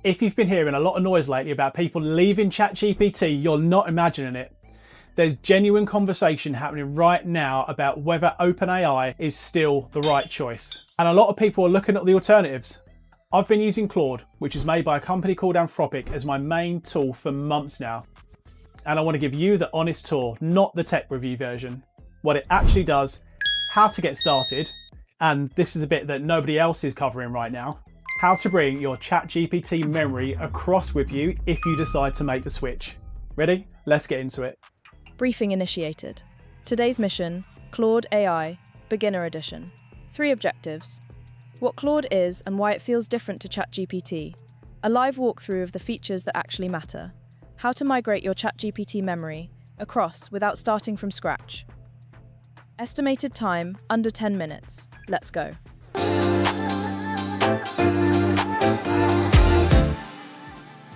If you've been hearing a lot of noise lately about people leaving ChatGPT, you're not imagining it. There's genuine conversation happening right now about whether OpenAI is still the right choice. And a lot of people are looking at the alternatives. I've been using Claude, which is made by a company called Anthropic, as my main tool for months now. And I want to give you the honest tour, not the tech review version. What it actually does, how to get started, and this is a bit that nobody else is covering right now, how to bring your ChatGPT memory across with you if you decide to make the switch. Ready? Let's get into it. Briefing initiated. Today's mission, Claude AI, Beginner Edition. 3 objectives. What Claude is and why it feels different to ChatGPT. A live walkthrough of the features that actually matter. How to migrate your ChatGPT memory across without starting from scratch. Estimated time, under 10 minutes. Let's go.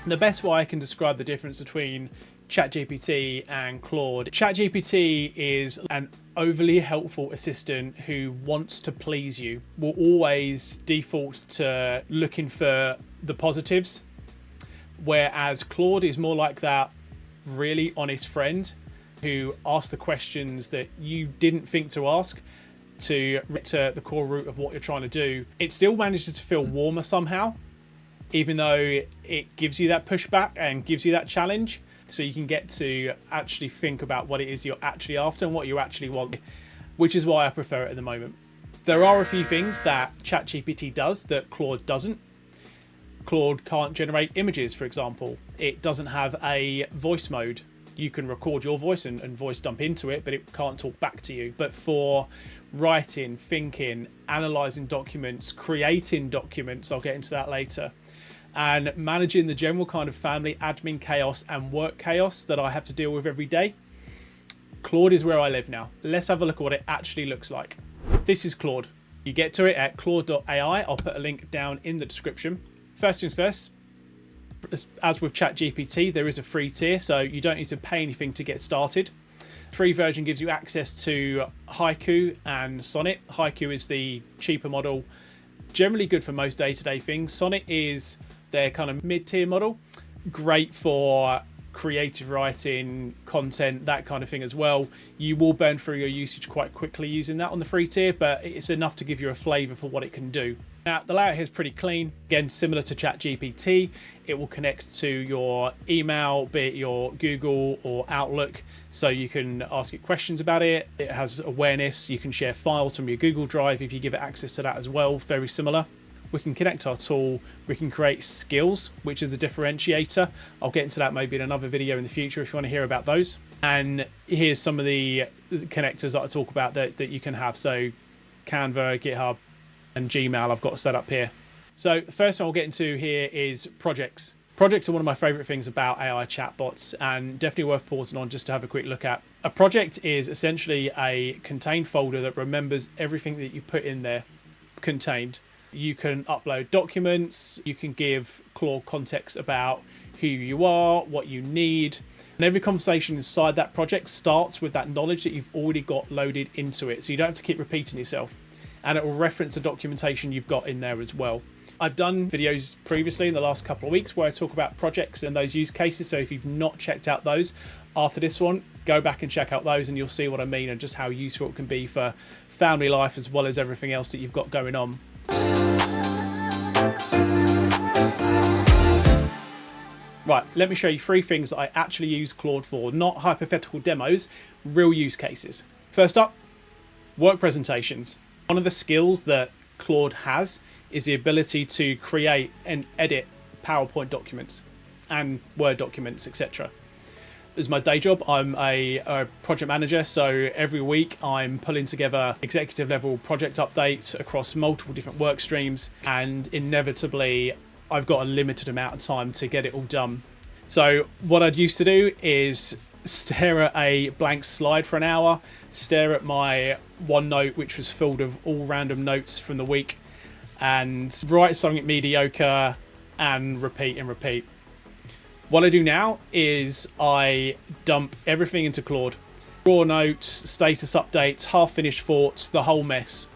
The best way I can describe the difference between ChatGPT and Claude. ChatGPT is an overly helpful assistant who wants to please you, will always default to looking for the positives, whereas Claude is more like that really honest friend who asks the questions that you didn't think to ask to the core root of what you're trying to do. It still manages to feel warmer somehow, even though it gives you that pushback and gives you that challenge, so you can get to actually think about what it is you're actually after and what you actually want, which is why I prefer it at the moment. There are a few things that ChatGPT does that Claude doesn't. Claude can't generate images, for example. It doesn't have a voice mode. You can record your voice and voice dump into it, but it can't talk back to you. But for writing, thinking, analysing documents, creating documents, I'll get into that later, and managing the general kind of family admin chaos and work chaos that I have to deal with every day, Claude is where I live now. Let's have a look at what it actually looks like. This is Claude. You get to it at claude.ai. I'll put a link down in the description. First things first, as with ChatGPT, there is a free tier, so you don't need to pay anything to get started. Free version gives you access to Haiku and Sonnet. Haiku is the cheaper model, generally good for most day-to-day things. Sonnet is their kind of mid-tier model, great for creative writing, content, that kind of thing as well. You will burn through your usage quite quickly using that on the free tier, but it's enough to give you a flavour for what it can do. Now, the layout here is pretty clean. Again, similar to ChatGPT, it will connect to your email, be it your Google or Outlook, so you can ask it questions about it. It has awareness. You can share files from your Google Drive if you give it access to that as well. Very similar. We can connect our tool. We can create skills, which is a differentiator. I'll get into that maybe in another video in the future if you want to hear about those. And here's some of the connectors that I talk about that you can have. So Canva, GitHub, and Gmail I've got set up here. So the first one I'll get into here is projects. Projects are one of my favorite things about AI chatbots, and definitely worth pausing on just to have a quick look at. A project is essentially a contained folder that remembers everything that you put in there contained. You can upload documents, you can give Claude context about who you are, what you need, and every conversation inside that project starts with that knowledge that you've already got loaded into it, so you don't have to keep repeating yourself. And it will reference the documentation you've got in there as well. I've done videos previously in the last couple of weeks where I talk about projects and those use cases, so if you've not checked out those after this one, go back and check out those and you'll see what I mean and just how useful it can be for family life as well as everything else that you've got going on. Right, let me show you 3 things that I actually use Claude for, not hypothetical demos, real use cases. First up, work presentations. One of the skills that Claude has is the ability to create and edit PowerPoint documents and Word documents, etc. As my day job, I'm a project manager, so every week I'm pulling together executive level project updates across multiple different work streams, and inevitably I've got a limited amount of time to get it all done. So what I'd used to do is stare at a blank slide for an hour, stare at my OneNote, which was filled with all random notes from the week, and write something mediocre and repeat and repeat. What I do now is I dump everything into Claude. Raw notes, status updates, half-finished thoughts, the whole mess.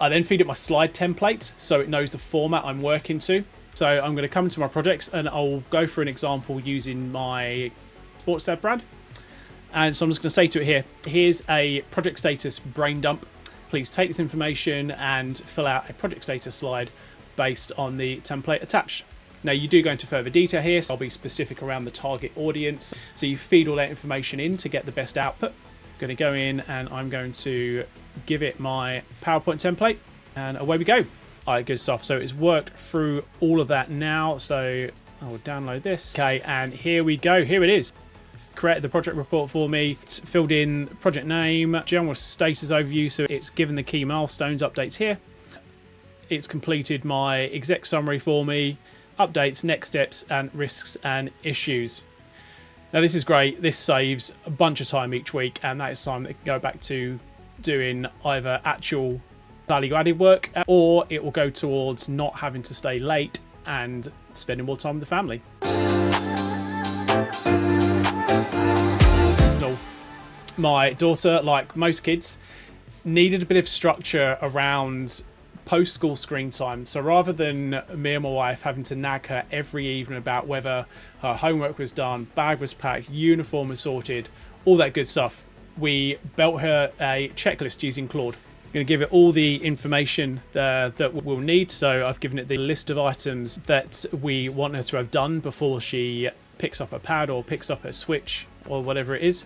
I then feed it my slide template so it knows the format I'm working to. So I'm going to come into my projects and I'll go for an example using my sports tab brand. And so I'm just going to say to it here, here's a project status brain dump. Please take this information and fill out a project status slide based on the template attached. Now you do go into further detail here, so I'll be specific around the target audience. So you feed all that information in to get the best output. I'm going to go in and I'm going to give it my PowerPoint template and away we go. All right, good stuff. So it's worked through all of that now. So I will download this. Okay, and here we go. Here it is. Created the project report for me. It's filled in project name, general status overview. So it's given the key milestones updates here. It's completed my exec summary for me, updates, next steps, and risks and issues. Now this is great. This saves a bunch of time each week, and that is time that can go back to doing either actual value-added work, or it will go towards not having to stay late and spending more time with the family. So, my daughter, like most kids, needed a bit of structure around post-school screen time. So rather than me and my wife having to nag her every evening about whether her homework was done, bag was packed, uniform was sorted, all that good stuff, we built her a checklist using Claude. I'm going to give it all the information that we'll need. So I've given it the list of items that we want her to have done before she picks up her pad or picks up her Switch or whatever it is.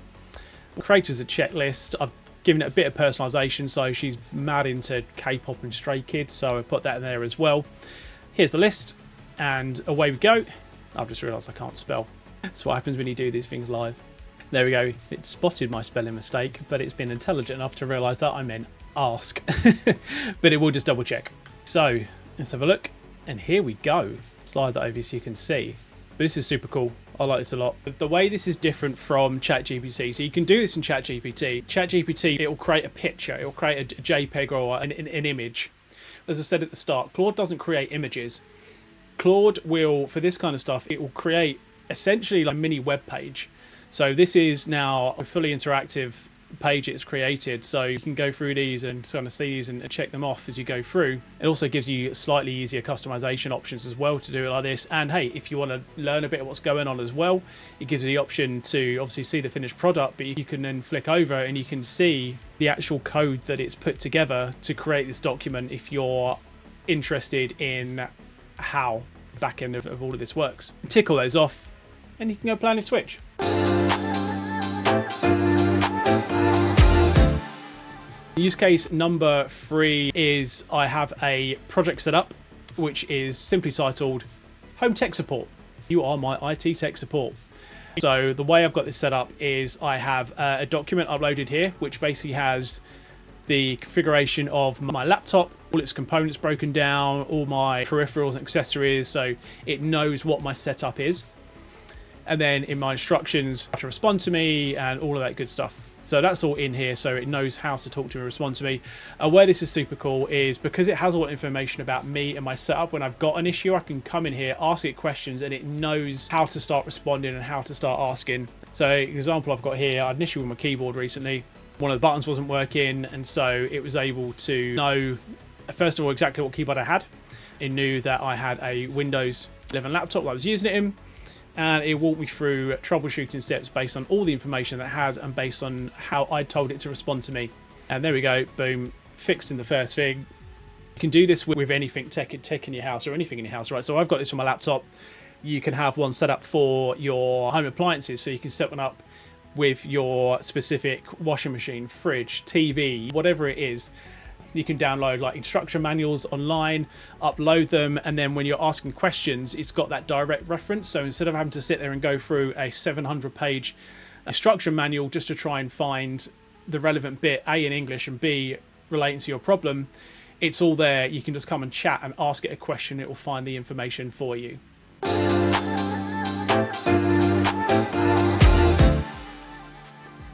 Created a checklist. I've given it a bit of personalization, so she's mad into K-pop and Stray Kids, so I put that in there as well. Here's the list, and away we go. I've just realised I can't spell. That's what happens when you do these things live. There we go. It spotted my spelling mistake, but it's been intelligent enough to realise that I meant ask. But it will just double check. So let's have a look, and here we go. Slide that over so you can see. But this is super cool. I like this a lot. The way this is different from ChatGPT, so you can do this in ChatGPT. ChatGPT, it will create a picture, it will create a JPEG or an image. As I said at the start, Claude doesn't create images. Claude will, for this kind of stuff, it will create essentially like a mini web page. So this is now a fully interactive page it's created, so you can go through these and kind of see these and check them off as you go through. It also gives you slightly easier customization options as well to do it like this. And hey, if you want to learn a bit of what's going on as well, it gives you the option to obviously see the finished product, but you can then flick over and you can see the actual code that it's put together to create this document if you're interested in how the back end of all of this works. Tick all those off and you can go play on your Switch. Use case number 3 is I have a project set up which is simply titled Home Tech Support. You are my IT tech support. So the way I've got this set up is I have a document uploaded here which basically has the configuration of my laptop, all its components broken down, all my peripherals and accessories, so it knows what my setup is. And then in my instructions, how to respond to me and all of that good stuff. So that's all in here, so it knows how to talk to me and respond to me. Where this is super cool is because it has all the information about me and my setup. When I've got an issue, I can come in here, ask it questions, and it knows how to start responding and how to start asking. So an example I've got here, I had an issue with my keyboard recently. One of the buttons wasn't working, and so it was able to know, first of all, exactly what keyboard I had. It knew that I had a Windows 11 laptop that I was using it in. And it walked me through troubleshooting steps based on all the information that it has and based on how I told it to respond to me. And there we go, boom, fixed in the first thing. You can do this with anything tech in your house or anything in your house, right? So I've got this on my laptop. You can have one set up for your home appliances, so you can set one up with your specific washing machine, fridge, TV, whatever it is. You can download like instruction manuals online, upload them, and then when you're asking questions, it's got that direct reference. So instead of having to sit there and go through a 700-page instruction manual just to try and find the relevant bit, A, in English, and B, relating to your problem, it's all there. You can just come and chat and ask it a question. It will find the information for you.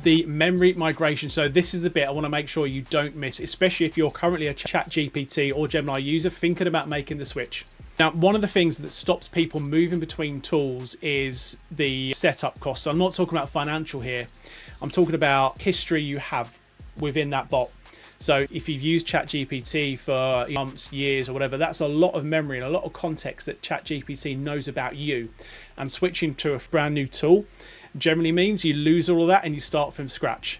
The memory migration. So this is the bit I want to make sure you don't miss, especially if you're currently a ChatGPT or Gemini user thinking about making the switch. Now, one of the things that stops people moving between tools is the setup costs. I'm not talking about financial here. I'm talking about history you have within that bot. So if you've used ChatGPT for months, years or whatever, that's a lot of memory and a lot of context that ChatGPT knows about you. And switching to a brand new tool generally means you lose all of that and you start from scratch.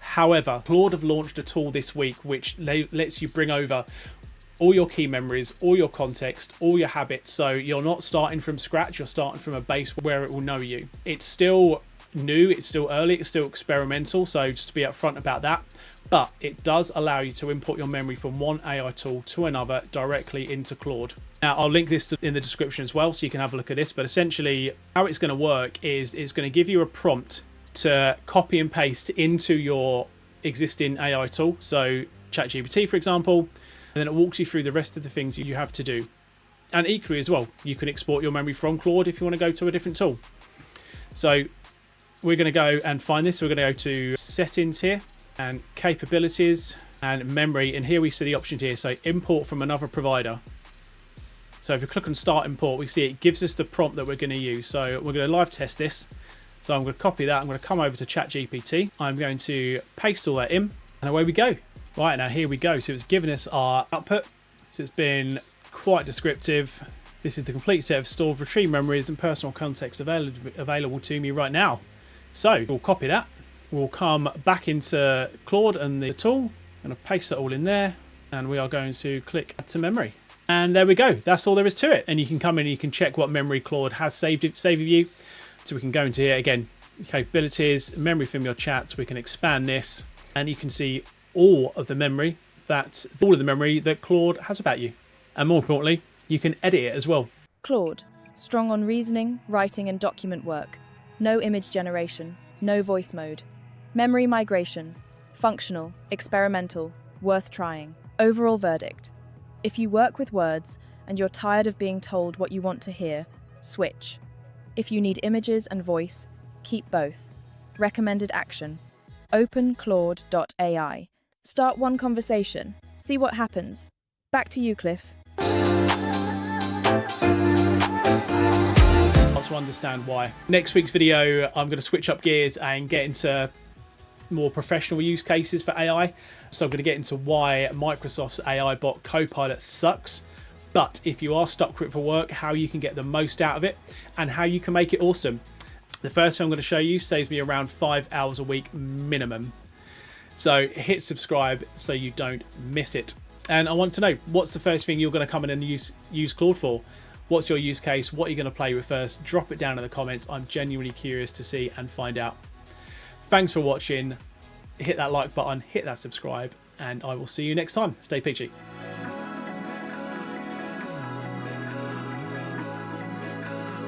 However, Claude have launched a tool this week which lets you bring over all your key memories, all your context, all your habits. So you're not starting from scratch, you're starting from a base where it will know you. It's still new, it's still early, it's still experimental, so just to be upfront about that. But it does allow you to import your memory from one AI tool to another directly into Claude. Now, I'll link this in the description as well, so you can have a look at this. But essentially, how it's going to work is it's going to give you a prompt to copy and paste into your existing AI tool. So ChatGPT, for example, and then it walks you through the rest of the things you have to do. And equally as well, you can export your memory from Claude if you want to go to a different tool. So we're going to go and find this. We're going to go to settings here and capabilities and memory. And here we see the option here. So import from another provider. So if you click on start import, we see it gives us the prompt that we're going to use. So we're going to live test this. So I'm going to copy that. I'm going to come over to ChatGPT. I'm going to paste all that in and away we go. Right, now here we go. So it's given us our output. So it's been quite descriptive. This is the complete set of stored retrieved memories and personal context available to me right now. So we'll copy that. We'll come back into Claude and the tool. I'm going to paste that all in there. And we are going to click add to memory. And there we go. That's all there is to it. And you can come in and you can check what memory Claude has saved of you. So we can go into here again, capabilities, memory from your chats. We can expand this and you can see all of the memory that Claude has about you. And more importantly, you can edit it as well. Claude, strong on reasoning, writing and document work. No image generation, no voice mode. Memory migration, functional, experimental, worth trying. Overall verdict. If you work with words and you're tired of being told what you want to hear, switch. If you need images and voice, keep both. Recommended action. Open Claude.ai. Start one conversation. See what happens. Back to you, Cliff. To understand why. Next week's video, I'm going to switch up gears and get into more professional use cases for AI. So I'm going to get into why Microsoft's AI bot Copilot sucks. But if you are stuck with it for work, how you can get the most out of it and how you can make it awesome. The first thing I'm going to show you saves me around 5 hours a week minimum. So hit subscribe so you don't miss it. And I want to know, what's the first thing you're going to come in and use Claude for? What's your use case? What are you going to play with first? Drop it down in the comments. I'm genuinely curious to see and find out. Thanks for watching. Hit that like button, hit that subscribe, and I will see you next time. Stay peachy.